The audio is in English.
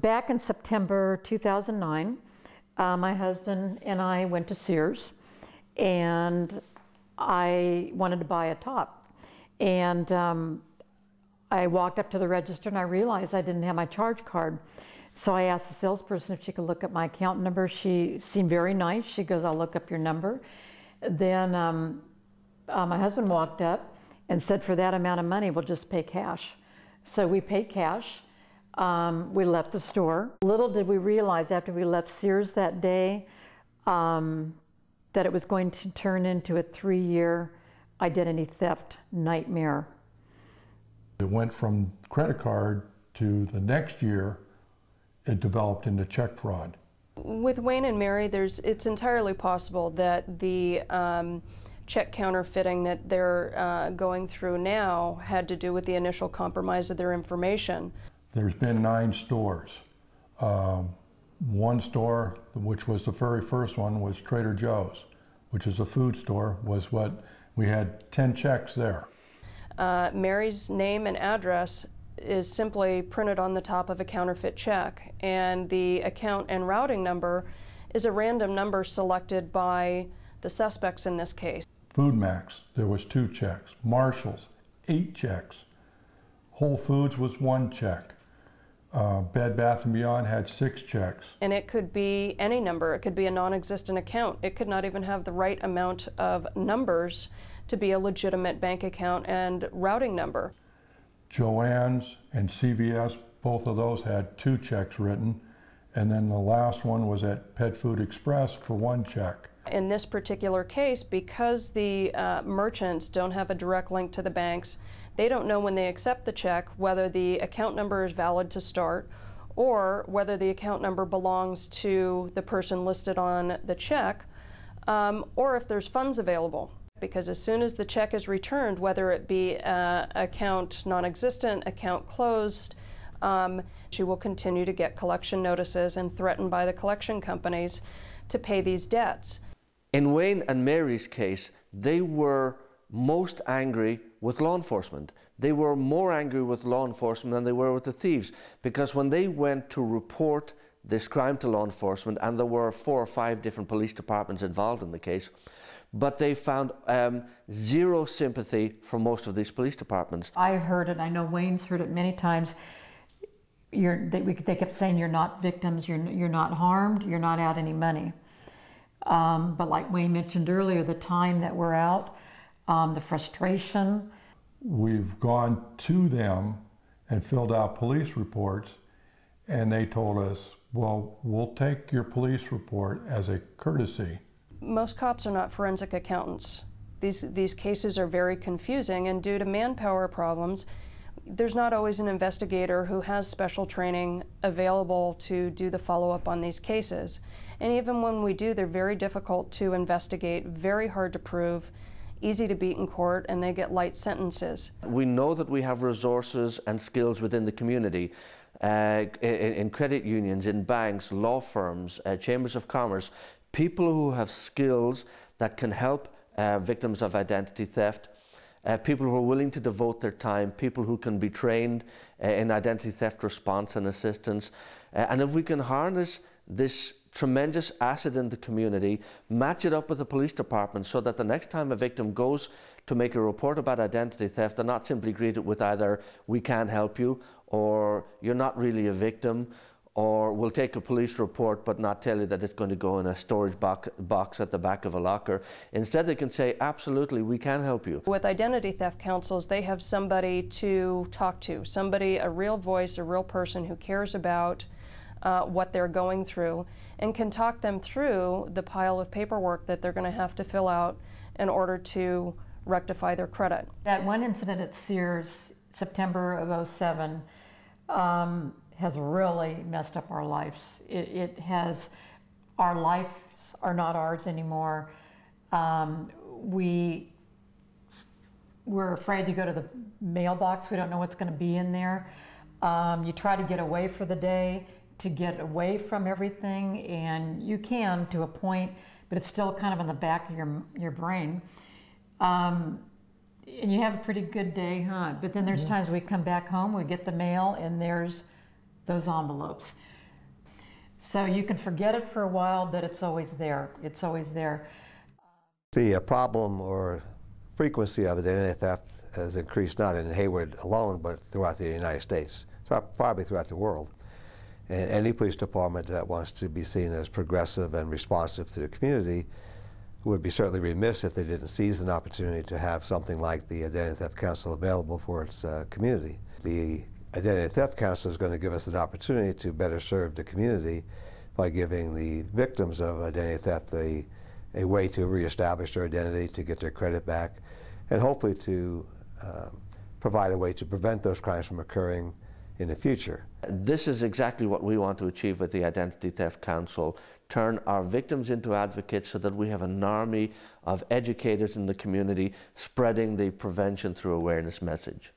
Back in September 2009, my husband and I went to Sears, and I wanted to buy a top. And I walked up to the register and I realized I didn't have my charge card. So I asked the salesperson if she could look up my account number. She seemed very nice. She goes, "I'll look up your number." Then my husband walked up and said, "For that amount of money, we'll just pay cash." So we paid cash. We left the store. Little did we realize after we left Sears that day that it was going to turn into a 3-year identity theft nightmare. It went from credit card to the next year, it developed into check fraud. With Wayne and Mary, it's entirely possible that the check counterfeiting that they're going through now had to do with the initial compromise of their information. There's been 9 stores. One store, which was the very first one, was Trader Joe's, which is a food store, we had 10 checks there. Mary's name and address is simply printed on the top of a counterfeit check, and the account and routing number is a random number selected by the suspects in this case. Food Max, there was 2 checks. Marshall's, 8 checks. Whole Foods was 1 check. Bed Bath & Beyond had 6 checks. And it could be any number. It could be a non-existent account. It could not even have the right amount of numbers to be a legitimate bank account and routing number. Joann's and CVS, both of those had 2 checks written, and then the last one was at Pet Food Express for 1 check. In this particular case, because the merchants don't have a direct link to the banks, they don't know when they accept the check whether the account number is valid to start or whether the account number belongs to the person listed on the check, or if there's funds available. Because as soon as the check is returned, whether it be account non-existent, account closed, she will continue to get collection notices and threatened by the collection companies to pay these debts. In Wayne and Mary's case, they were most angry with law enforcement. They were more angry with law enforcement than they were with the thieves, because when they went to report this crime to law enforcement, and there were 4 or 5 different police departments involved in the case, but they found 0 sympathy from most of these police departments. I've heard it, I know Wayne's heard it many times. They kept saying, "You're not victims, you're not harmed, you're not out any money." But like Wayne mentioned earlier, the time that we're out, the frustration. We've gone to them and filled out police reports, and they told us, "Well, we'll take your police report as a courtesy." Most cops are not forensic accountants. These cases are very confusing, and due to manpower problems, there's not always an investigator who has special training available to do the follow-up on these cases. And even when we do, they're very difficult to investigate, very hard to prove, easy to beat in court, and they get light sentences. We know that we have resources and skills within the community, in credit unions, in banks, law firms, chambers of commerce, people who have skills that can help victims of identity theft, people who are willing to devote their time, people who can be trained in identity theft response and assistance. And if we can harness this tremendous asset in the community, match it up with the police department so that the next time a victim goes to make a report about identity theft, they're not simply greeted with either "we can't help you" or "you're not really a victim," or "we'll take a police report but not tell you that it's going to go in a storage box at the back of a locker." Instead, they can say, "Absolutely, we can help you." With identity theft counsels, they have somebody to talk to, somebody, a real voice, a real person who cares about what they're going through and can talk them through the pile of paperwork that they're going to have to fill out in order to rectify their credit. That one incident at Sears, September of '07, has really messed up our lives. Our lives are not ours anymore. We're afraid to go to the mailbox. We don't know what's going to be in there. You try to get away for the day, to get away from everything, and you can to a point, but it's still kind of in the back of your brain. And you have a pretty good day, huh? But then there's times we come back home, we get the mail, and there's those envelopes. So you can forget it for a while, but it's always there. It's always there. The problem or frequency of identity theft has increased not in Hayward alone, but throughout the United States, so probably throughout the world. And any police department that wants to be seen as progressive and responsive to the community would be certainly remiss if they didn't seize an opportunity to have something like the Identity Theft Council available for its community. The Identity Theft Council is going to give us an opportunity to better serve the community by giving the victims of identity theft a way to reestablish their identity, to get their credit back, and hopefully to provide a way to prevent those crimes from occurring in the future. This is exactly what we want to achieve with the Identity Theft Council. Turn our victims into advocates so that we have an army of educators in the community spreading the prevention through awareness message.